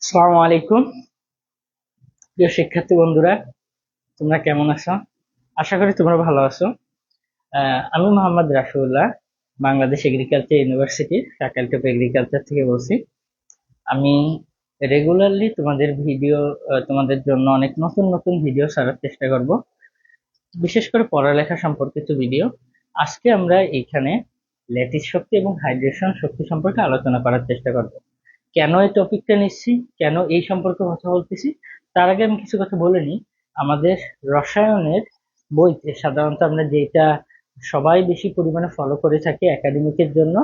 আসসালামু আলাইকুম। প্রিয় শিক্ষার্থী বন্ধুরা, তোমরা কেমন আছো? আশা করি তোমরা ভালো আছো। আমি মোহাম্মদ রাফিউল্লাহ, বাংলাদেশ এগ্রিকালচার ইউনিভার্সিটির ফ্যাকাল্টি অফ এগ্রিকালচার থেকে বলছি। আমি রেগুলারলি তোমাদের ভিডিও, তোমাদের জন্য অনেক নতুন নতুন ভিডিও ছাড়ার চেষ্টা করব, বিশেষ করে পড়ালেখা সম্পর্কিত ভিডিও। আজকে আমরা এইখানে ল্যাটিস শক্তি এবং হাইড্রেশন শক্তি সম্পর্কে আলোচনা করার চেষ্টা করব। কেন এই টপিকটা নিচ্ছি, কেন এই সম্পর্কে কথা বলতেছি, তার আগে আমি কিছু কথা বলে নিই। আমাদের রসায়নের বইতে সাধারণত আমরা যেটা সবাই বেশি পরিমাণে ফলো করে থাকি একাডেমিকের জন্য,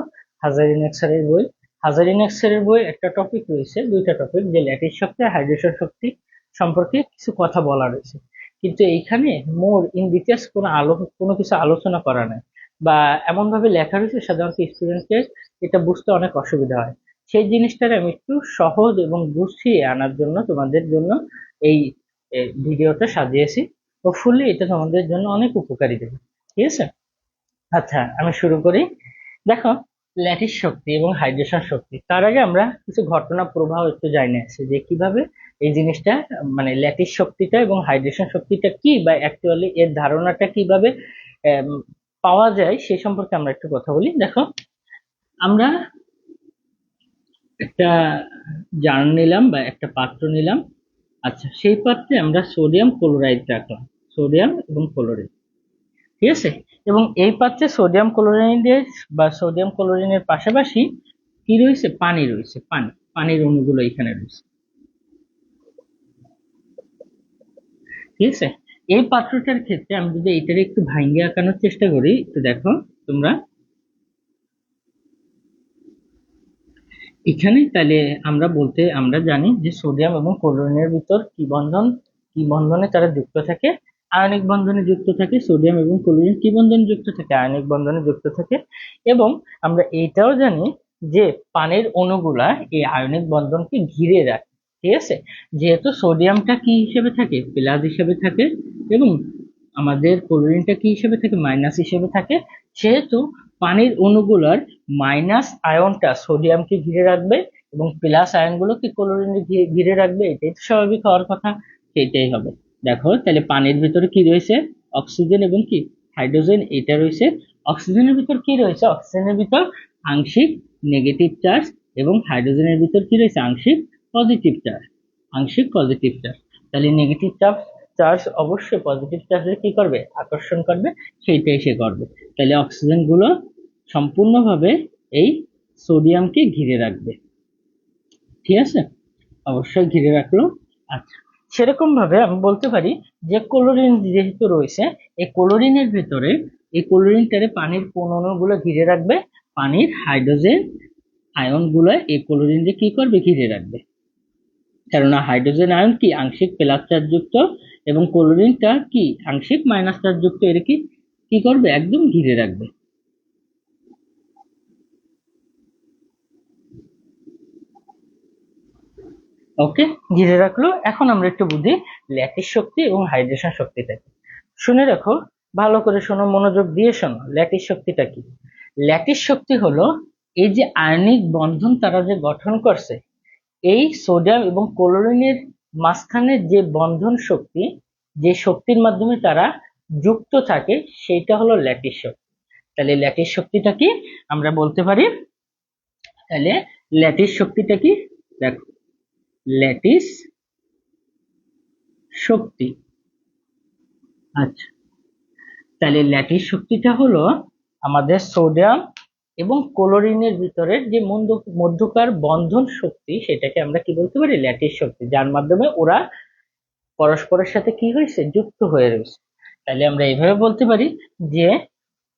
হাজারিনাক স্যারের বই। হাজারিনাক স্যারের বই একটা টপিক রয়েছে, দুইটা টপিক, যে ল্যাটিস শক্তি আর হাইড্রেশন শক্তি সম্পর্কে কিছু কথা বলা রয়েছে। কিন্তু এইখানে মোর ইন ডিটেলস কোনো কিছু আলোচনা করা নাই, বা এমন ভাবে লেখা রয়েছে সাধারণত স্টুডেন্টদের এটা বুঝতে অনেক অসুবিধা হয়। সেই জিনিসটাকে আমি একটু সহজ এবং গুছিয়ে আনার জন্য তোমাদের জন্য এই ভিডিওটা সাজিয়েছি। হোপফুলি এটা তোমাদের জন্য অনেক উপকারী দেবে। ঠিক আছে, আচ্ছা আমি শুরু করি। দেখো, ল্যাটিস শক্তি এবং হাইড্রেশন শক্তি, তার আগে আমরা কিছু ঘটনা প্রবাহ একটু জানি আছে যে কিভাবে এই জিনিসটা, মানে ল্যাটিস শক্তিটা এবং হাইড্রেশন শক্তিটা কি, বা অ্যাকচুয়ালি এর ধারণাটা কিভাবে আম, পাওয়া যায় সে সম্পর্কে আমরা একটু কথা বলি। দেখো, আমরা একটা জার নিলাম বা একটা পাত্র নিলাম। আচ্ছা, সেই পাত্রে আমরা সোডিয়াম ক্লোরাইড রাখলাম, সোডিয়াম এবং ক্লোরিন। ঠিক আছে, এবং এই পাত্রে সোডিয়াম ক্লোরাইডের বা সোডিয়াম ক্লোরিনের পাশাপাশি কি রয়েছে, পানি রয়েছে, পানির অণুগুলো এখানে রয়েছে। ঠিক আছে, এই পাত্রটার ক্ষেত্রে আমি যদি এটার একটু ভাঙ্গিয়ে আঁকানোর চেষ্টা করি, একটু দেখো তোমরা এখানে। তাহলে আমরা জানি যে সোডিয়াম এবং ক্লোরিনের ভিতর কি বন্ধনে তারা যুক্ত থাকে, আয়নিক বন্ধনে যুক্ত থাকে। সোডিয়াম এবং ক্লোরিন কি বন্ধনে যুক্ত থাকে, আয়নিক বন্ধনে যুক্ত থাকে। এবং আমরা এইটাও জানি যে পানির অণুগুলা এই আয়নিক বন্ধনকে ঘিরে রাখে। ঠিক আছে, যেহেতু সোডিয়ামটা কি হিসেবে থাকে, প্লাস হিসেবে থাকে, এবং আমাদের ক্লোরিনটা কি হিসেবে থাকে, মাইনাস হিসেবে থাকে, সেহেতু পানির অণুগুলার মাইনাস আয়নটা সোডিয়ামকে ঘিরে রাখবে এবং প্লাস আয়নগুলোকে ক্লোরিনে ঘিরে রাখবে। এটাই তো স্বাভাবিক হওয়ার কথা, সেটাই হবে। দেখো, তাহলে পানির ভিতরে কি রয়েছে, অক্সিজেন এবং কি হাইড্রোজেন, এটা রয়েছে। অক্সিজেনের ভিতর কি রয়েছে, অক্সিজেনের ভিতর আংশিক নেগেটিভ চার্জ, এবং হাইড্রোজেনের ভিতর কি রয়েছে, আংশিক পজিটিভ চার্জ, আংশিক পজিটিভ চার্জ। তাহলে নেগেটিভ চার্জ চার্জ অবশ্যই পজিটিভ চার্জের কি করবে, আকর্ষণ করবে, সেইটাই সে করবে। তাহলে অক্সিজেন গুলো সম্পূর্ণভাবে এই সোডিয়ামকে ঘিরে রাখবে। ঠিক আছে, অবশ্যই ঘিরে রাখলো। আচ্ছা, সেরকম ভাবে আমি বলতে পারি যে ক্লোরিন যেহেতু রয়েছে, এই ক্লোরিনের ভিতরে, এই ক্লোরিনটারে পানির কোন অণুগুলো ঘিরে রাখবে, পানির হাইড্রোজেন আয়ন গুলো এই ক্লোরিন কি করবে, ঘিরে রাখবে। কেননা হাইড্রোজেন আয়ন কি আংশিক প্লাস চার্জ যুক্ত, এবং ক্লোরিনটা কি আংশিক মাইনাস চার্জ যুক্ত, এর কি কি করবে, একদম ঘিরে রাখবে। ওকে, ঘিরে রাখলো। এখন আমরা একটু বুঝি ল্যাটিস শক্তি এবং হাইড্রেশন শক্তিটা কি। শুনে রাখো, ভালো করে শোনো, মনোযোগ দিয়ে শোনো। ল্যাটিস শক্তিটা কি? ল্যাটিস শক্তি হলো এই যে আয়নিক বন্ধন তারা যে গঠন করছে, এই সোডিয়াম এবং ক্লোরিনের মাঝখানে যে বন্ধন শক্তি, যে শক্তির মাধ্যমে তারা যুক্ত থাকে, সেইটা হলো ল্যাটিস শক্তি। তাহলে ল্যাটিস শক্তিটা কি আমরা বলতে পারি, তাহলে ল্যাটিস শক্তিটা কি, দেখো, ল্যাটিস শক্তি। আচ্ছা, তাহলে ল্যাটিস শক্তিটা হলো আমাদের সোডিয়াম এবং ক্লোরিনের ভিতরের যে মধ্যকার বন্ধন শক্তি, সেটাকে আমরা কি বলতে পারি, ল্যাটিস শক্তি, যার মাধ্যমে ওরা পরস্পরের সাথে কি হয়েছে, যুক্ত হয়ে রয়েছে। তাহলে আমরা এইভাবে বলতে পারি যে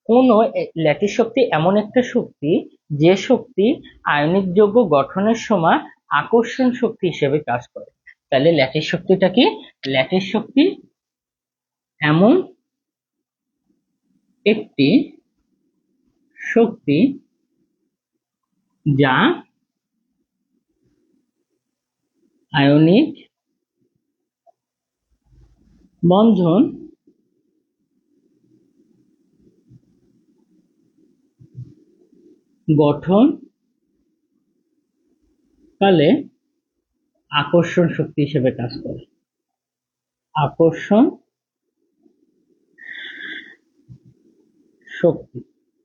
কোন ল্যাটিস শক্তি এমন একটা শক্তি, যে শক্তি আয়নিক যৌগ গঠনের সময় আকর্ষণ শক্তি হিসেবে কাজ করে। তাহলে ল্যাটিস শক্তিটা কি, ল্যাটিস শক্তি এমন একটি শক্তি যা আয়নিক বন্ধন গঠন কালে আকর্ষণ শক্তি হিসেবে কাজ করে। আকর্ষণ শক্তি,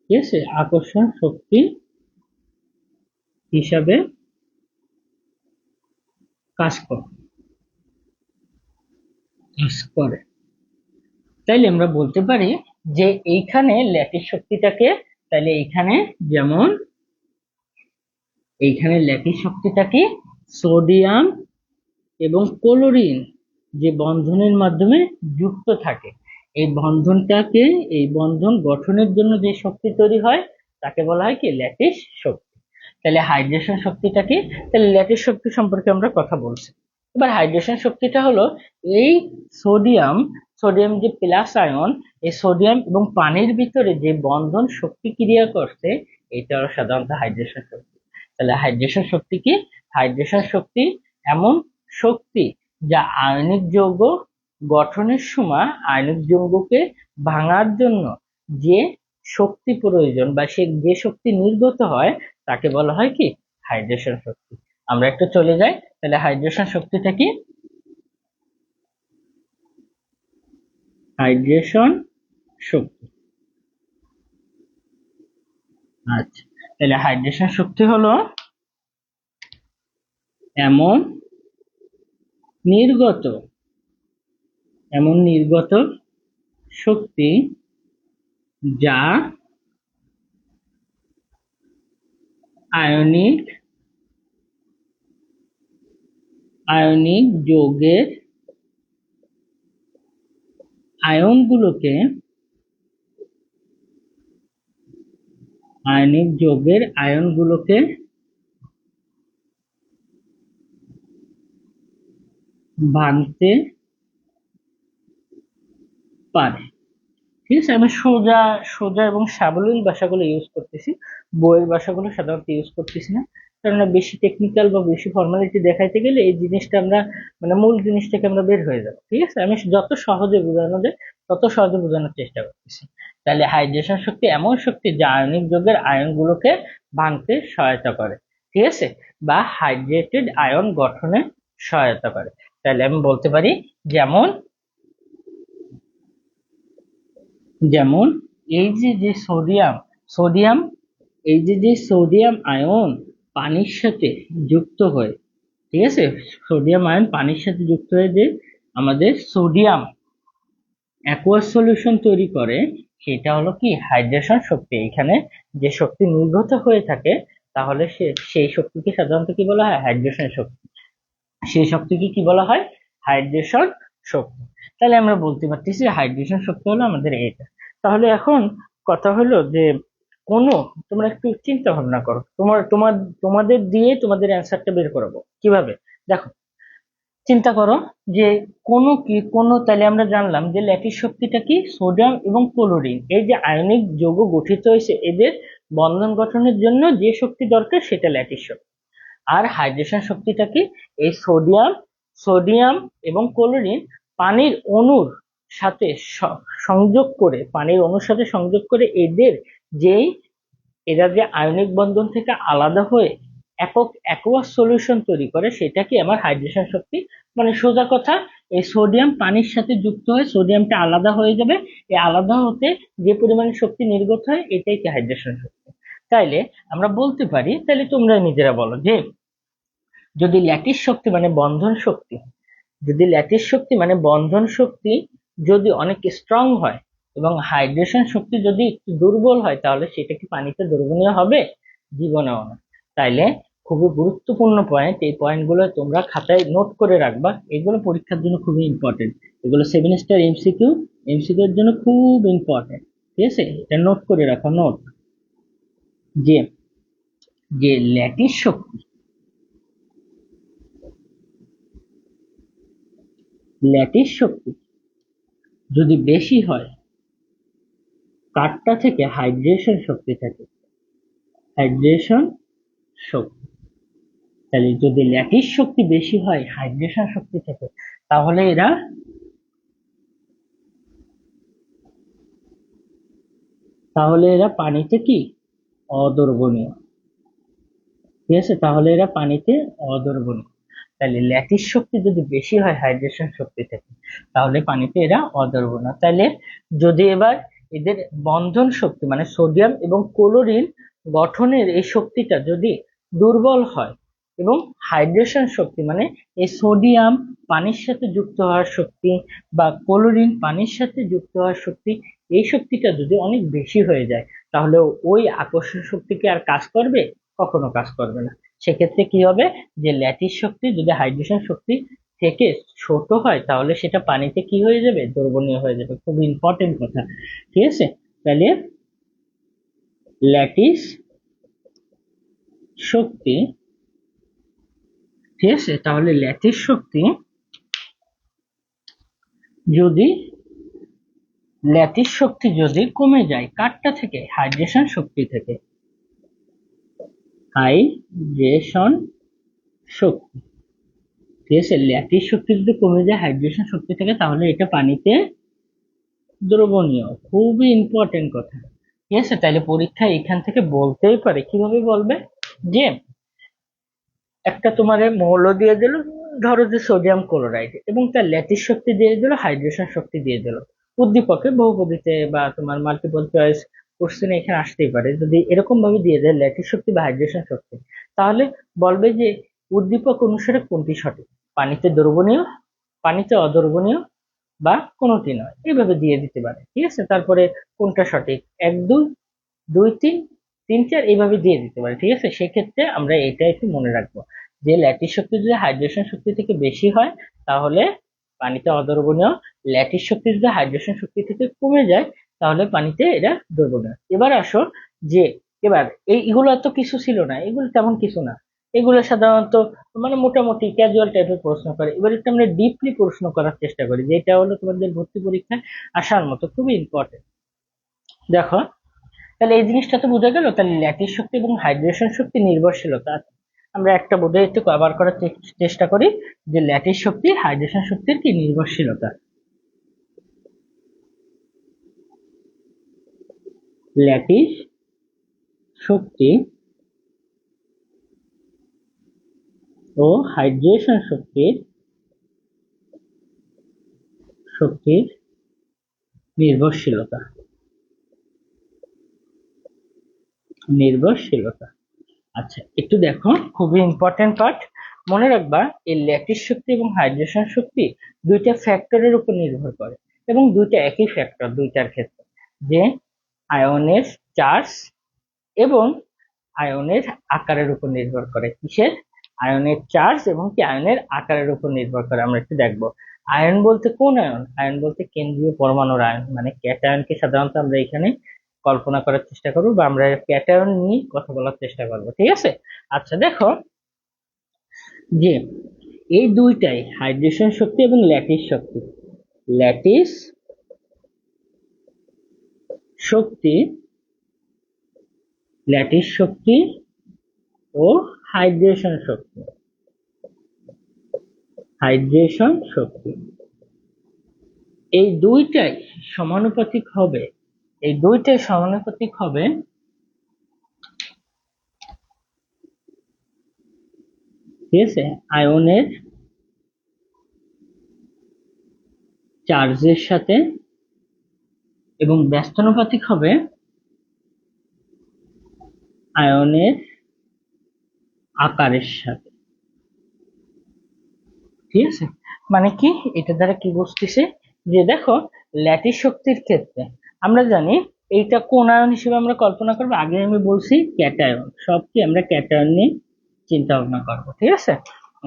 ঠিক আছে, আকর্ষণ শক্তি হিসাবে কাজ করে। তাইলে আমরা বলতে পারি যে এইখানে ল্যাটিস শক্তিটাকে, তাইলে এইখানে ল্যাটিস শক্তিটাকে সোডিয়াম এবং ক্লোরিন যে বন্ধনের মাধ্যমে যুক্ত থাকে, এই বন্ধন গঠনের জন্য যে শক্তি তৈরি হয় তাকে বলা হয় কি ল্যাটিস শক্তি। তাহলে হাইড্রেশন শক্তিটা কি? তাহলে ল্যাটিস শক্তি সম্পর্কে আমরা কথা বলছি। এবার হাইড্রেশন শক্তিটা হলো এই সোডিয়াম সোডিয়াম যে প্লাস আয়ন, এই সোডিয়াম এবং পানির ভিতরে যে বন্ধন শক্তি ক্রিয়া করছে, এটা হলো সাধারণত হাইড্রেশন শক্তি। তাহলে হাইড্রেশন শক্তি কি? হাইড্রেশন শক্তি এমন শক্তি যা আয়নিক যৌগ গঠনের সময় আয়নিক যৌগকে ভাঙার জন্য যে শক্তি প্রয়োজন বা সে যে শক্তি নির্গত হয় তাকে বলা হয় কি হাইড্রেশন শক্তি। আমরা একটু চলে যাই, তাহলে হাইড্রেশন শক্তিটা কি? হাইড্রেশন শক্তি, আচ্ছা, তাহলে হাইড্রেশন শক্তি হলো এমন নির্গত নির্গত শক্তি যা আয়নিক আয়নিক যৌগের আয়নগুলোকে ভাঙতে পারে। ঠিক আছে, আমি সোজা সোজা এবং সাবলীল ভাষাগুলো ইউজ করতেছি, বইয়ের ভাষাগুলো সাধারণত ইউজ করতেছি না, কারণ বেশি টেকনিক্যাল বা বেশি ফর্মালিটি দেখাইতে গেলে এই জিনিসটা আমরা মানে মূল জিনিস থেকে আমরা বের হয়ে যাবো। ঠিক আছে, আমি যত সহজে বোঝানো যায় তত সহজে বোঝানোর চেষ্টা করতেছি। তাহলে হাইড্রেশন শক্তি এমন শক্তি যা আয়নিক যৌগের আয়নগুলোকে ভাঙতে সহায়তা করে, ঠিক আছে, বা হাইড্রেটেড আয়ন গঠনে সহায়তা করে। তাহলে আমি বলতে পারি যেমন যেমন এই যে সোডিয়াম সোডিয়াম এই যে সোডিয়াম আয়ন পানির সাথে যুক্ত হয়ে, ঠিক আছে, সোডিয়াম আয়ন পানির সাথে যুক্ত হয়ে যে আমাদের সোডিয়াম অ্যাকুয়াস সলিউশন তৈরি করে, সেটা হলো কি হাইড্রেশন শক্তি। এখানে যে শক্তি নির্গত হয়ে থাকে তাহলে সেই শক্তিকে সাধারণত কি বলা হয়? হাইড্রেশন শক্তি। সেই শক্তিকে কি বলা হয়? হাইড্রেশন শক্তি। তাহলে আমরা বলতে পারতেছি হাইড্রেশন শক্তি হলো আমাদের এটা। তাহলে এখন কথা হলো যে কোনো, তোমরা একটু চিন্তা ভাবনা করো, তোমাদের দিয়ে তোমাদের অ্যান্সারটা বের করাবো কিভাবে। দেখো, চিন্তা করো যে তাহলে আমরা জানলাম যে ল্যাটিস শক্তিটা কি? সোডিয়াম এবং ক্লোরিন এই যে আয়নিক যৌগ গঠিত হয়েছে, এদের বন্ধন গঠনের জন্য যে শক্তি দরকার সেটা ল্যাটিস শক্তি। আর হাইড্রেশন শক্তিটা কি? এই সোডিয়াম এবং ক্লোরিন পানির অণুর সাথে সংযোগ করে যেই এরা যে আয়নিক বন্ধন থেকে আলাদা হয়ে একক অ্যাকুয়াস সলিউশন তৈরি করে, সেটা কি আমার হাইড্রেশন শক্তি। মানে সোজা কথা, এই সোডিয়াম পানির সাথে যুক্ত হয়ে সোডিয়ামটা আলাদা হয়ে যাবে, এই আলাদা হতে যে পরিমাণে শক্তি নির্গত হয় এটাই কি হাইড্রেশন শক্তি। তাইলে আমরা বলতে পারি, তাহলে তোমরা নিজেরা বলো যে যদি ল্যাটিস শক্তি মানে বন্ধন শক্তি যদি ল্যাটিস শক্তি মানে বন্ধন শক্তি যদি অনেক স্ট্রং হয় এবং হাইড্রেশন শক্তি যদি একটু দুর্বল হয়, তাহলে সেটা কি পানিতে দ্রবণীয় হবে? জীবনেও না। তাইলে খুবই গুরুত্বপূর্ণ পয়েন্ট, এই পয়েন্টগুলো তোমরা খাতায় নোট করে রাখবা, এগুলো পরীক্ষার জন্য খুবই ইম্পর্টেন্ট। এগুলো 7 স্টার এমসিকিউ এর জন্য খুব ইম্পর্টেন্ট। ঠিক আছে, এটা নোট করে রাখো, নোট যে যে ল্যাটিস শক্তি যদি বেশি হয় কারটা থেকে? হাইড্রেশন শক্তি থেকে। হাইড্রেশন শক্তি, তাহলে যদি ল্যাটিস শক্তি বেশি হয় হাইড্রেশন শক্তি থেকে, তাহলে এরা পানিতে কি অদ্রবণীয়। ঠিক আছে, তাহলে এরা পানিতে অদ্রবণীয়। তাহলে ল্যাটিস শক্তি যদি বেশি হয় হাইড্রেশন শক্তি থেকে, তাহলে পানিতে এরা অদ্রবণীয়। তাহলে যদি এবার এদের বন্ধন শক্তি মানে সোডিয়াম এবং ক্লোরিন গঠনের এই শক্তিটা যদি দুর্বল হয়, এবং হাইড্রেশন শক্তি মানে এই সোডিয়াম পানির সাথে যুক্ত হওয়ার শক্তি বা ক্লোরিন পানির সাথে যুক্ত হওয়ার শক্তি, এই শক্তিটা যদি অনেক বেশি হয়ে যায়, তাহলে ওই আকর্ষণ শক্তি কি আর কাজ করবে? কখনো কাজ করবে না। সেক্ষেত্রে কি হবে, যে ল্যাটিস শক্তি যদি হাইড্রেশন শক্তি থেকে ছোট হয়, তাহলে সেটা পানিতে কি হয়ে যাবে? দ্রবণীয় হয়ে যাবে। খুব ইম্পর্টেন্ট কথা, ঠিক আছে? তাহলে ল্যাটিস শক্তি, ঠিক আছে, তাহলে ল্যাটিস শক্তি যদি ল্যাটিস শক্তি যদি কমে যায় কারটা থেকে? হাইড্রেশন শক্তি থেকে। হাইড্রেশন শক্তি, ঠিক আছে, ল্যাটিস শক্তি যদি কমে যায় হাইড্রেশন শক্তি থেকে, তাহলে এটা পানিতে দ্রবণীয়। খুবই ইম্পর্টেন্ট কথা, ঠিক আছে? তাহলে পরীক্ষায় এখান থেকে বলতেই পারে, কিভাবে বলবে, যে একটা তোমার মৌল দিয়ে দিল, ধরো যে সোডিয়াম ক্লোরাইড, এবং তার ল্যাটিস শক্তি দিয়ে দিল, হাইড্রেশন শক্তি দিয়ে দিল। উদ্দীপকে বহুপদীতে বা তোমার মাল্টিপল চয়েস কোশ্চেনে এখানে আসতেই পারে, যদি এরকম ভাবে দিয়ে দেয় ল্যাটিস শক্তি বা হাইড্রেশন শক্তি, তাহলে বলবে যে উদ্দীপক অনুসারে কোনটি সঠিক, পানিতে দ্রবণীয়, পানিতে অদ্রবণীয়, বা কোনোটি নয়, এইভাবে দিয়ে দিতে পারে, ঠিক আছে? তারপরে কোনটা সঠিক, 1 2 2 3 3 4 এইভাবে দিয়ে দিতে পারে, ঠিক আছে? সেক্ষেত্রে আমরা এটা একটু মনে রাখবো, যে ল্যাটিস শক্তি যদি হাইড্রেশন শক্তি থেকে বেশি হয়, তাহলে পানিতে অদ্রবণীয়। ল্যাটিস শক্তি যদি হাইড্রেশন শক্তি থেকে কমে যায়, তাহলে পানিতে এটা দ্রবণীয়। এবার আসো, যে এবার এইগুলো এত কিছু ছিল না, এগুলো তেমন কিছু না, এগুলো সাধারণত মানে মোটামুটি ক্যাজুয়াল টাইপের প্রশ্ন করে। এবার একটু আমরা ডিপলি প্রশ্ন করার চেষ্টা করি, যেটা হলো তোমাদের ভর্তি পরীক্ষায় আসার মতো, খুবই ইম্পর্টেন্ট। দেখো, তাহলে এই জিনিসটা তো বোঝা গেল। তাহলে ল্যাটিস শক্তি এবং হাইড্রেশন শক্তি নির্ভরশীলতা, আমরা একটা বোধহয় একটু কভার করার চেষ্টা করি, যে ল্যাটিস শক্তি হাইড্রেশন শক্তির কি নির্ভরশীলতা। ল্যাটিস শক্তি ও হাইড্রেশন শক্তির নির্ভরশীলতা। নির্ভরশীলতা, আচ্ছা একটু দেখো, খুবই ইম্পর্টেন্ট পার্ট, মনে রাখবা এই ল্যাটিস শক্তি এবং হাইড্রেশন শক্তি দুইটা ফ্যাক্টরের উপর নির্ভর করে, এবং দুইটা একই ফ্যাক্টর দুইটার ক্ষেত্রে, যে আয়নের চার্জ এবং আয়নের আকারের উপর নির্ভর করে। কিসের? আয়নের চার্জ এবং কি আয়নের আকারের উপর নির্ভর করে। আমরা একটু দেখবো, আয়ন বলতে কোন আয়ন? আয়ন বলতে কেন্দ্রীয় পরমাণুর আয়ন, মানে ক্যাটায়নকে সাধারণত আমরা এখানে কল্পনা করার চেষ্টা করবো, বা আমরা ক্যাটায়ন নিয়ে কথা বলার চেষ্টা করবো, ঠিক আছে? আচ্ছা দেখো, যে এই দুইটাই হাইড্রেশন শক্তি এবং ল্যাটিস শক্তি, ল্যাটিস শক্তি, ল্যাটিস শক্তি ও হাইড্রেশন শক্তি, হাইড্রেশন শক্তি, এই দুইটাই সমানুপাতিক হবে, এই দুইটাই সমানুপাতিক হবে ঠিক আছে আয়নের চার্জের সাথে, এবং ব্যস্তানুপাতিক হবে আয়নের আকারের সাথে, ঠিক আছে? মানে কি, এটা দ্বারা কি বুঝতেছে, যে দেখো ল্যাটিস শক্তির ক্ষেত্রে আমরা জানি এইটা কোন আয়ন হিসেবে আমরা কল্পনা করবো, আগে আমি বলছি ক্যাটায়ন, সব কি আমরা ক্যাটায়ন নিয়ে চিন্তা ভাবনা করবো, ঠিক আছে?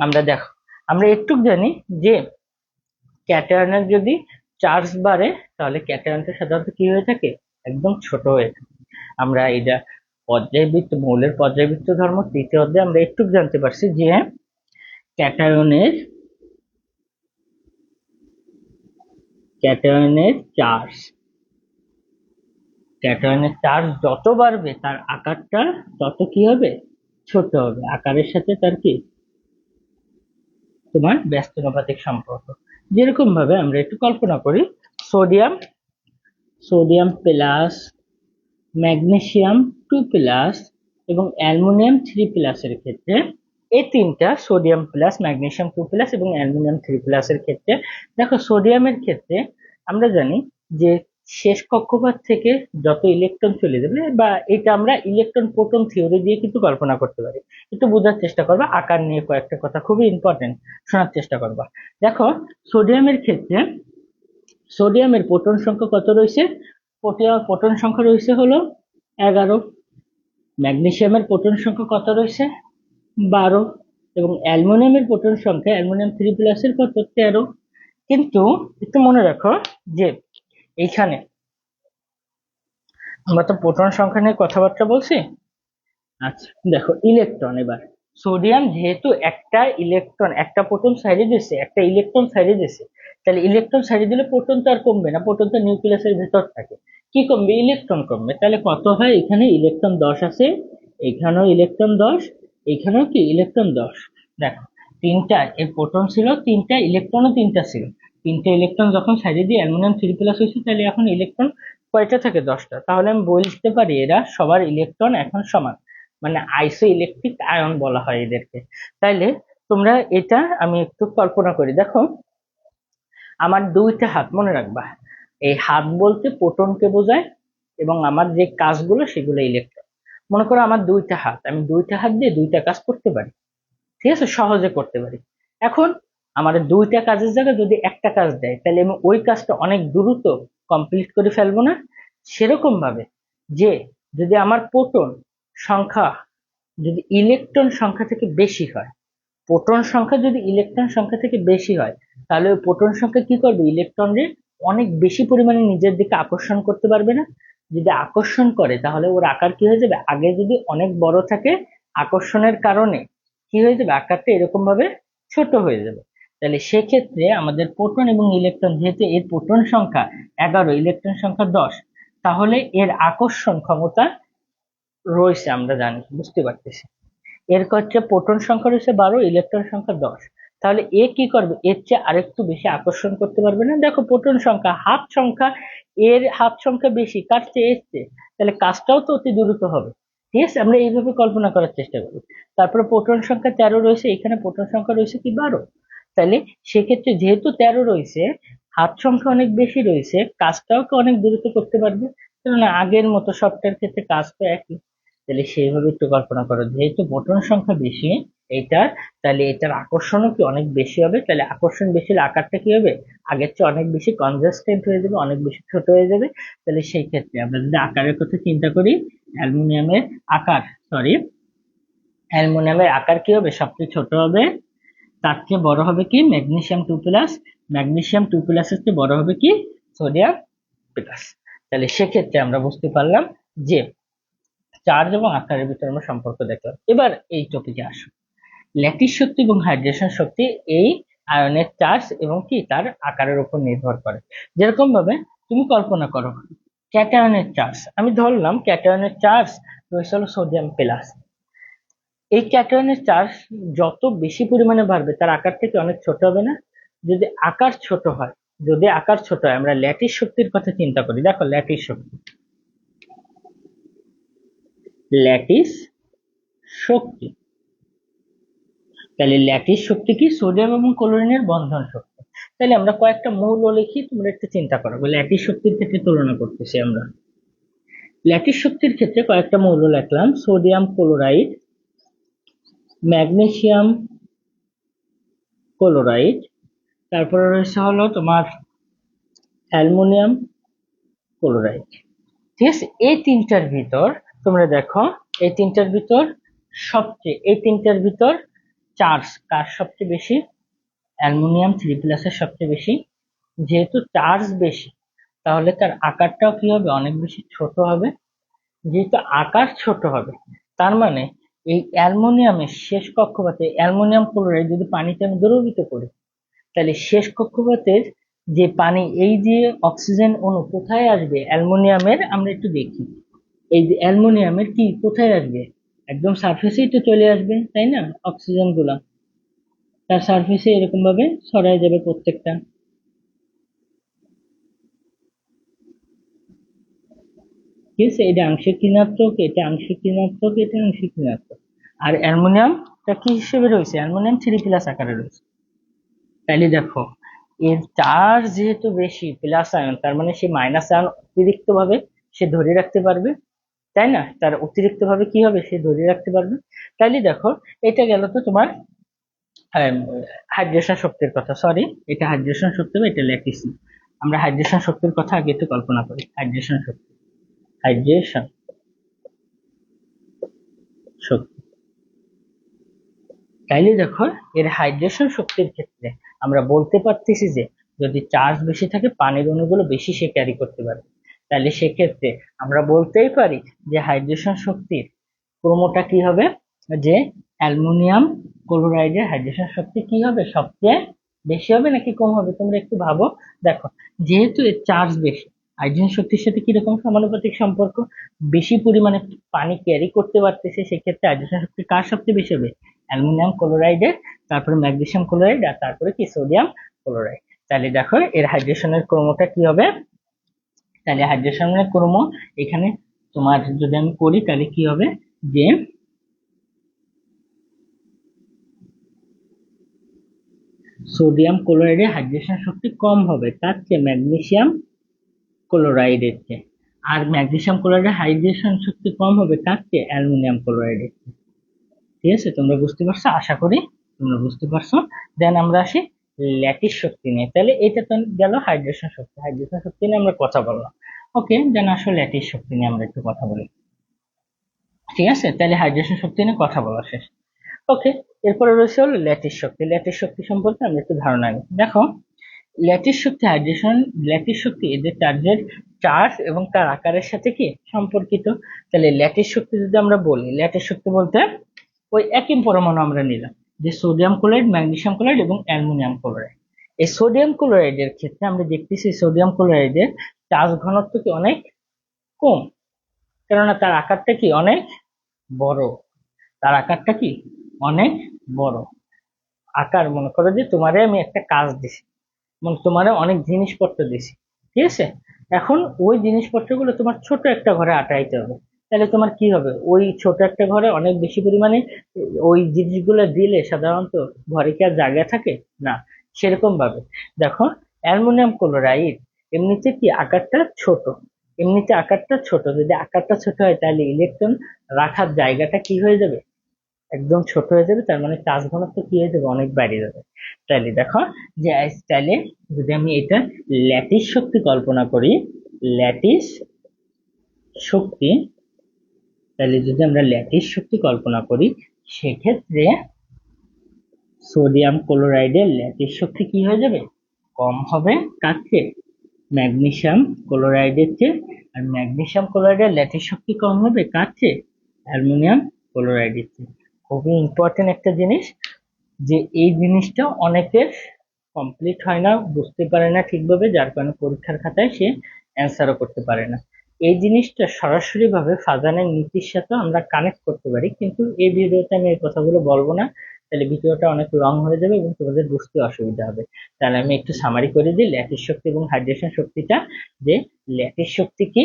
আমরা দেখো, আমরা একটু জানি যে ক্যাটায়নের যদি চার্জ বাড়ে, তাহলে ক্যাটায়নটা সাধারণত কি হয়ে থাকে? একদম ছোট হয়ে থাকে। আমরা এটা পর্যায়বৃত্ত, মৌলের পর্যায়বৃত্ত ধর্ম তৃতীয় অধ্যায়ে আমরা একটু জানতে পারছি, যে ক্যাটায়নের ক্যাটায়নের চার্জ, ক্যাটায়নের চার্জ যত বাড়বে তার আকারটা তত কি হবে? ছোট হবে। আকারের সাথে তার কি তোমার ব্যস্তানুপাতিক সম্পর্ক। যেরকম ভাবে আমরা একটু কল্পনা করি, sodium sodium plus, magnesium 2 plus এবং অ্যালুমিনিয়াম 3 প্লাসের ক্ষেত্রে এই তিনটা সোডিয়াম প্লাস, ম্যাগনেসিয়াম 2+ এবং অ্যালুমিনিয়াম 3+ এর ক্ষেত্রে দেখো, সোডিয়ামের ক্ষেত্রে আমরা জানি যে শেষ কক্ষপথ থেকে যত ইলেকট্রন চলে যাবে, বা এটা আমরা ইলেকট্রন প্রোটন থিওরি দিয়ে কিন্তু কল্পনা করতে পারি। একটু বোঝার চেষ্টা করবা, আকার নিয়ে কয়েকটা কথা খুবই ইম্পর্টেন্ট, শোনার চেষ্টা করবা। দেখো, সোডিয়ামের ক্ষেত্রে সোডিয়ামের প্রোটন সংখ্যা কত রয়েছে? প্রোটন সংখ্যা রয়েছে হলো 11। ম্যাগনেসিয়ামের প্রোটন সংখ্যা কত রয়েছে? 12। এবং অ্যালুমিনিয়ামের প্রোটন সংখ্যা, অ্যালুমিনিয়াম 3+ এর কত? 13। কিন্তু একটু মনে রাখো যে এইখানে আমরা তো প্রোটন সংখ্যা নিয়ে কথাবার্তা বলছি। আচ্ছা, দেখো ইলেকট্রন এবার, সোডিয়াম যেহেতু একটা প্রোটন সাইডে দিয়েছে, একটা ইলেকট্রন সাইডে দিয়েছে, তাহলে ইলেকট্রন সাইডে দিলে প্রোটন তো আর কমবে না, প্রোটন তো নিউক্লিয়াসের ভেতর থাকে। কি কমবে? ইলেকট্রন কমবে। তাহলে কত হয়? এখানে ইলেকট্রন 10 আছে, এখানেও ইলেকট্রন 10, এখানেও কি ইলেকট্রন 10। দেখো, তিনটা এর প্রোটন ছিল, তিনটা ইলেকট্রনও তিনটা ছিল। তিনটা ইলেকট্রন যখন সাইডে দিয়ে অ্যালুমিনিয়াম 3+ হয়েছে, তাহলে এখন ইলেকট্রন কয়টা থাকে? 10টা। তাহলে আমি বলতে পারি এরা সবার ইলেকট্রন এখন সমান, মানে আইসো ইলেকট্রিক আয়ন বলা হয় এদেরকে। তাইলে তোমরা এটা, আমি একটু কল্পনা করি, দেখো আমার দুইটা হাত, মনে রাখবা এই হাত বলতে প্রোটনকে বোঝায়, এবং আমার যে কাজগুলো সেগুলো ইলেকট্রন। মনে করো আমার দুইটা হাত, আমি দুইটা হাত দিয়ে দুইটা কাজ করতে পারি, ঠিক আছে, সহজে করতে পারি। এখন আমার দুইটা কাজের জায়গায় যদি একটা কাজ দেয়, তাহলে আমি ওই কাজটা অনেক দ্রুত কমপ্লিট করে ফেলবো না? সেরকম ভাবে যে যদি আমার প্রোটন সংখ্যা যদি ইলেকট্রন সংখ্যা থেকে বেশি হয়, প্রোটন সংখ্যা যদি ইলেকট্রন সংখ্যা থেকে বেশি হয়, তাহলে ওই প্রোটন সংখ্যা কি করবে? ইলেকট্রনকে অনেক বেশি পরিমাণে নিজের দিকে আকর্ষণ করতে পারবে না। যদি আকর্ষণ করে, তাহলে ওর আকার কি হয়ে যাবে? আগে যদি অনেক বড় থাকে, আকর্ষণের কারণে কি হয়ে যাবে? আকারটা এরকম ভাবে ছোট হয়ে যাবে। তাহলে সেক্ষেত্রে আমাদের প্রোটন এবং ইলেকট্রন, যেহেতু এর প্রোটন সংখ্যা 11, ইলেকট্রন সংখ্যা 10, তাহলে এর আকর্ষণ ক্ষমতা রয়েছে, আমরা জানি, বুঝতে পারতেছি। এর হচ্ছে প্রোটন সংখ্যা রয়েছে 12, ইলেকট্রন সংখ্যা 10। তাহলে এ কি করবে? এর চেয়ে আরেকটু বেশি আকর্ষণ করতে পারবে না। দেখো, প্রোটন সংখ্যা হাফ সংখ্যা, এর হাফ সংখ্যা বেশি, কার চেয়ে? এর চেয়ে। তাহলে কাজটাও তো অতি দ্রুত হবে। ঠিক আছে, আমরা এইভাবে কল্পনা করার চেষ্টা করি। তারপরে প্রোটন সংখ্যা 13 রয়েছে, এখানে প্রোটন সংখ্যা রয়েছে কি? 12। তাহলে সেক্ষেত্রে যেহেতু 13 রয়েছে, হাত সংখ্যা অনেক বেশি রয়েছে, কাজটাও তো অনেক দ্রুত করতে পারবে। কেননা আগের মতো সবটার ক্ষেত্রে কাজ তো একই। তাহলে সেইভাবে একটু কল্পনা করো, যেহেতু প্রোটন সংখ্যা বেশি এইটার, তাহলে এটার আকর্ষণও কি অনেক বেশি হবে। তাহলে আকর্ষণ বেশি হলে আকারটা কি হবে? আগের চেয়ে অনেক বেশি কনজাস্টেন্ট হয়ে যাবে, অনেক বেশি ছোট হয়ে যাবে। তাহলে সেই ক্ষেত্রে আমরা যদি আকারের কথা চিন্তা করি, অ্যালুমিনিয়ামের আকার, সরি, অ্যালুমিনিয়ামের আকার কি হবে? সবচেয়ে ছোট হবে। তার চেয়ে বড় হবে কি? ম্যাগনেসিয়াম 2+। ম্যাগনেসিয়াম 2+ এর চেয়ে বড় হবে কি? সোডিয়াম 2+। তাহলে সেক্ষেত্রে আমরা বুঝতে পারলাম যে চার্জ এবং আকারের ভিতরে আমরা সম্পর্ক দেখলাম। এবার এই টপিকে আসো, ল্যাটিস শক্তি এবং হাইড্রেশন শক্তি এই আয়নের চার্জ এবং কি তার আকারের উপর নির্ভর করে। যেরকম ভাবে তুমি কল্পনা করো, ক্যাটায়নের চার্জ, আমি ধরলাম ক্যাটায়নের চার্জ রয়েছে হলো সোডিয়াম 2+। এই ক্যাটায়নের চার্জ যত বেশি পরিমাণে বাড়বে, তার আকার থেকে অনেক ছোট হবে না? যদি আকার ছোট হয়, আমরা ল্যাটিস শক্তির কথা চিন্তা করি। দেখো, ল্যাটিস শক্তি, তাহলে ল্যাটিস শক্তি কি? সোডিয়াম এবং ক্লোরিনের বন্ধন শক্তি। তাহলে আমরা কয়েকটা মৌল লিখি, তোমরা একটু চিন্তা করো, ল্যাটিস শক্তির ক্ষেত্রে তুলনা করতেছি আমরা। ল্যাটিস শক্তির ক্ষেত্রে কয়েকটা মৌল লিখলাম: সোডিয়াম ক্লোরাইড, ম্যাগনেসিয়াম ক্লোরাইড, তারপরে রয়েছে হলো তোমার অ্যালুমিনিয়াম ক্লোরাইড। ঠিক আছে, এই তিনটার ভিতর তোমরা দেখো, এই তিনটার ভিতর চার্জ কার সবচেয়ে বেশি? অ্যালুমিনিয়াম 3+ এর সবচেয়ে বেশি। যেহেতু চার্জ বেশি, তাহলে তার আকারটাও কি হবে? অনেক বেশি ছোট হবে। যেহেতু আকার ছোট হবে, তার মানে এই অ্যালুমিনিয়ামের শেষ কক্ষপথে অ্যালুমিনিয়াম ক্লোরাইড যদি পানিতে আমি দ্রবীভূত করি, তাহলে শেষ কক্ষপথের যে পানি, এই যে অক্সিজেন অণু কোথায় আসবে? অ্যালুমিনিয়ামের, আমরা একটু দেখি, এই যে অ্যালুমিনিয়ামের কি কোথায় আসবে? একদম সারফেসেই তো চলে আসবে, তাই না? অক্সিজেন গুলা তার সারফেসে এরকম ভাবে ছড়ায় যাবে প্রত্যেকটা। ঠিক আছে, এটা আংশিক ঋণাত্মক, এটা আংশিক ঋণাত্মক, এটা আংশিক ঋণাত্মক। আর অ্যালুমিনিয়ামটা কি হিসেবে রয়েছে, অ্যালুমিনিয়াম 3+ আকারে রয়েছে। তাহলে দেখো এর চার্জ যেহেতু বেশি, প্লাস আয়ন, তার মানে সে মাইনাস আয়ন অতিরিক্ত ভাবে সে ধরে রাখতে পারবে, তাই না? তার অতিরিক্ত ভাবে কি হবে, সে ধরে রাখতে পারবে। তাইলে দেখো এটা গেল তো তোমার হাইড্রেশন শক্তির কথা, সরি এটা হাইড্রেশন শক্তি বা এটা ল্যাটিস। আমরা হাইড্রেশন শক্তির কথা আগে একটু কল্পনা করি। হাইড্রেশন শক্তি, হাইড্রেশন শক্তি, তাইলে দেখো এর হাইড্রেশন শক্তির ক্ষেত্রে আমরা বলতে পারতেছি যে যদি চার্জ বেশি থাকে পানির অণুগুলো বেশি সে ক্যারি করতে পারবে। তাহলে সেক্ষেত্রে আমরা বলতেই পারি যে হাইড্রেশন শক্তির ক্রমটা কি হবে, যে অ্যালুমিনিয়াম ক্লোরাইডের হাইড্রেশন শক্তি কি হবে, সবচেয়ে বেশি হবে নাকি কম হবে, তোমরা একটু ভাবো। দেখো যেহেতু এর চার্জ বেশি, হাইড্রেশন শক্তির সাথে কিরকম সমানুপাতিক সম্পর্ক, বেশি পরিমাণে পানি ক্যারি করতে পারতেছে, সেক্ষেত্রে হাইড্রেশন শক্তি কার সবচেয়ে বেশি হবে, অ্যালুমিনিয়াম ক্লোরাইডের, তারপরে ম্যাগনেসিয়াম ক্লোরাইড, আর তারপরে কি সোডিয়াম ক্লোরাইড। তাহলে দেখো এর হাইড্রেশনের ক্রমটা কি হবে, তাহলে হাইড্রেশনের ক্রম এখানে তোমার যদি আমি করি তাহলে কি হবে, যে সোডিয়াম ক্লোরাইডের হাইড্রেশন শক্তি কম হবে তার চেয়ে ম্যাগনেসিয়াম ক্লোরাইডের চেয়ে, আর ম্যাগনেসিয়াম ক্লোরাইডের হাইড্রেশন শক্তি কম হবে তার চেয়ে অ্যালুমিনিয়াম ক্লোরাইডের চেয়ে। ঠিক আছে, তোমরা বুঝতে পারছো, আশা করি তোমরা বুঝতে পারছো। দেন আমরা আসি ল্যাটিস শক্তি নিয়ে। তাহলে এটা তো গেল হাইড্রেশন শক্তি, হাইড্রেশন শক্তি নিয়ে আমরা কথা বললাম। ওকে, দেন আসলে ল্যাটিস শক্তি নিয়ে আমরা একটু কথা বলি। ঠিক আছে, তাহলে হাইড্রেশন শক্তি নিয়ে কথা বলা শেষ। ওকে, এরপরে রয়েছে হলো ল্যাটিস শক্তি। ল্যাটিস শক্তি সম্পর্কে আমরা একটু ধারণা নিই। দেখো ল্যাটিস শক্তি, হাইড্রেশন, ল্যাটিস শক্তি এদের চার্জের চার্জ এবং তার আকারের সাথে কি সম্পর্কিত। তাহলে ল্যাটিস শক্তি যদি আমরা বলি, ল্যাটিস শক্তি বলতে ওই একই পরমাণু আমরা নিলাম, যে সোডিয়াম ক্লোরাইড, ম্যাগনেসিয়াম ক্লোরাইড এবং অ্যালুমিনিয়াম ক্লোরাইড। এই সোডিয়াম ক্লোরাইডের ক্ষেত্রে আমরা দেখতেছি সোডিয়াম ক্লোরাইডের চার্জ ঘনত্ব কি অনেক কম, কেননা তার আকারটা কি অনেক বড়, তার আকারটা কি অনেক বড়। আকার মনে করো যে তোমারে আমি একটা কাজ দিছি, মানে তোমার অনেক জিনিসপত্র দিছি, ঠিক আছে? এখন ওই জিনিসপত্রগুলো তোমার ছোট একটা ঘরে আটাইতে হবে। তাহলে তোমার কি হবে, ওই ছোট একটা ঘরে অনেক বেশি পরিমাণে ওই জিনিসগুলো দিলে সাধারণত ঘরে কি আর জায়গা থাকে না। সেরকম ভাবে দেখো অ্যালুমিনিয়াম ক্লোরাইড এমনিতে কি আকারটা ছোট, এমনিতে আকারটা ছোট, যদি আকারটা ছোট হয় তাহলে ইলেকট্রন রাখার জায়গাটা কি হয়ে যাবে, একদম ছোট হয়ে যাবে, তার মানে চার্জ ঘনত্ব কি হয়ে যাবে, অনেক বেড়ে যাবে। তাহলে দেখো যে তাহলে যদি আমি এটা ল্যাটিস শক্তি কল্পনা করি, ল্যাটিস শক্তি, তাহলে যদি আমরা ল্যাটিস শক্তি কল্পনা করি, সেক্ষেত্রে সোডিয়াম ক্লোরাইডের ল্যাটিস শক্তি কি হয়ে যাবে, কম হবে কার চেয়ে, ম্যাগনেসিয়াম ক্লোরাইডের চেয়ে। আর ম্যাগনেসিয়াম ক্লোরাইডের ল্যাটিস শক্তি কম হবে কার চেয়ে, অ্যালুমিনিয়াম ক্লোরাইডের চেয়ে। খুবই ইম্পর্টেন্ট একটা জিনিস, যে এই জিনিসটা অনেকের কমপ্লিট হয় না, বুঝতে পারে না ঠিকভাবে, যার কারণে পরীক্ষার খাতায় সে অ্যান্সারও করতে পারে না। এই জিনিসটা সরাসরি ভাবে ফাজানের নীতির সাথে আমরা কানেক্ট করতে পারি, কিন্তু এই ভিডিওতে আমি এই কথাগুলো বলবো না, তাহলে ভিডিওটা অনেক লং হয়ে যাবে এবং তোমাদের বুঝতে অসুবিধা হবে। তাহলে আমি একটু সামারি করে দিই ল্যাটিস শক্তি এবং হাইড্রেশন শক্তিটা। যে ল্যাটিস শক্তি কি,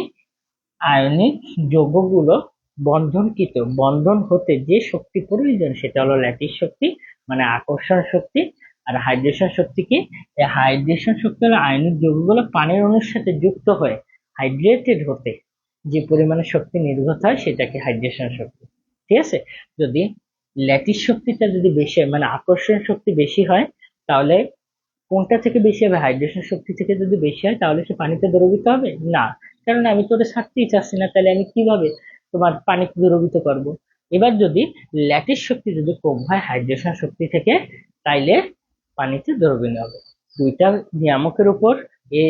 আয়নিক যৌগগুলো বন্ধনকৃত, বন্ধন হতে যে শক্তি প্রয়োজন সেটা হলো ল্যাটিস শক্তি, মানে আকর্ষণ শক্তি। আর হাইড্রেশন শক্তি কি, এই হাইড্রেশন শক্তি হলো আয়নিক যৌগগুলো পানির অণুর সাথে যুক্ত হয়ে হাইড্রেটেড হতে যে পরিমাণে শক্তি নির্গত হয় সেটাকে হাইড্রেশন শক্তি। ঠিক আছে, যদি ল্যাটিস শক্তিটা যদি বেশি হয়, মানে আকর্ষণ শক্তি বেশি হয়, তাহলে কোনটা থেকে বেশি হবে, হাইড্রেশন শক্তি থেকে যদি বেশি হয় তাহলে সে পানিতে দ্রবীভূত হবে না, কারণ আমি তো ওটা ছাড়তেই চাচ্ছি না, তাহলে আমি কিভাবে তোমার পানিতে দ্রবীভূত করব। এবার যদি ল্যাটিস শক্তি যদি কম হয় হাইড্রেশন শক্তি থেকে, তাইলে পানিতে দ্রবীভূত হবে। দুইটা নিয়ামকের উপর, এ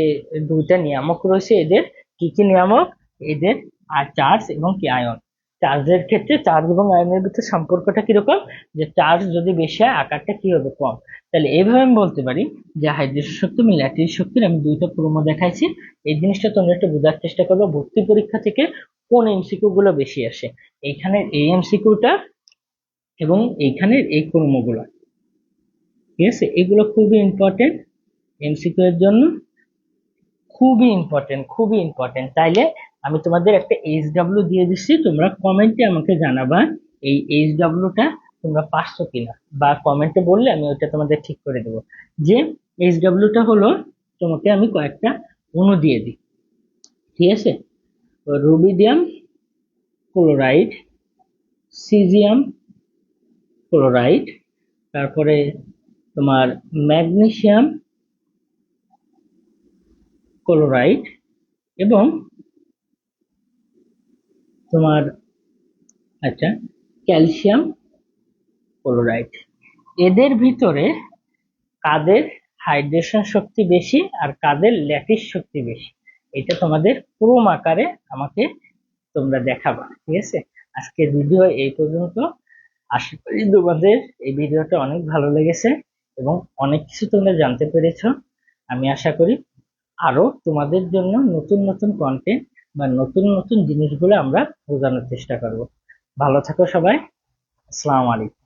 দুইটা নিয়ামক রয়েছে এদের। কি কি নিয়ামক এদের, আর চার্জ এবং কি আয়ন। চার্জের ক্ষেত্রে চার্জ এবং আয়নের ভিতরে সম্পর্কটা কিরকম, যে চার্জ যদি বেশি হয় আকারটা কি হবে, কম। তাহলে এইভাবে আমি বলতে পারি যে হাইড্রেশন শক্তি এবং ল্যাটিস শক্তির আমি দুইটা প্রোমো দেখাইছি। এই জিনিসটা তোমরা একটু বোঝার চেষ্টা করবে, ভর্তি পরীক্ষা থেকে কোন এমসিকিউ গুলো বেশি আসে, এইখানের এই এমসিকিউটা এবং এইখানের এই প্রোমো গুলো। ঠিক আছে, এগুলো খুবই ইম্পর্টেন্ট এমসিকিউ এর জন্য, খুবই ইম্পর্টেন্ট, খুবই ইম্পর্টেন্ট। তাইলে আমি তোমাদের একটা এইচডব্লিউ দিয়ে দিচ্ছি, তোমরা কমেন্টে আমাকে জানাবা এই HW-টা তোমরা পারছো কিনা, বা কমেন্টে বললে আমি ওইটা তোমাদের ঠিক করে দেবো। যে HW-টা হলো, তোমাকে আমি কয়েকটা অণু দিয়ে দিই, ঠিক আছে? রুবিডিয়াম ক্লোরাইড, সিজিয়াম ক্লোরাইড, তারপরে তোমার ম্যাগনেসিয়াম ক্লোরাইড, এবং তোমার আচ্ছা ক্যালসিয়াম ক্লোরাইড। এদের ভিতরে কাদের হাইড্রেশন শক্তি বেশি আর কাদের ল্যাটিস শক্তি বেশি, এটা তোমাদের ক্রোম আকারে আমাকে তোমরা দেখাবা, ঠিক আছে? আজকের ভিডিও এই পর্যন্ত। আশা করি তোমাদের এই ভিডিওটা অনেক ভালো লেগেছে এবং অনেক কিছু তোমরা জানতে পেরেছো। আমি আশা করি আরো তোমাদের জন্য নতুন নতুন কন্টেন্ট বা নতুন নতুন জিনিসগুলো আমরা বোঝানোর চেষ্টা করব। ভালো থাকো সবাই। আসসালামু আলাইকুম।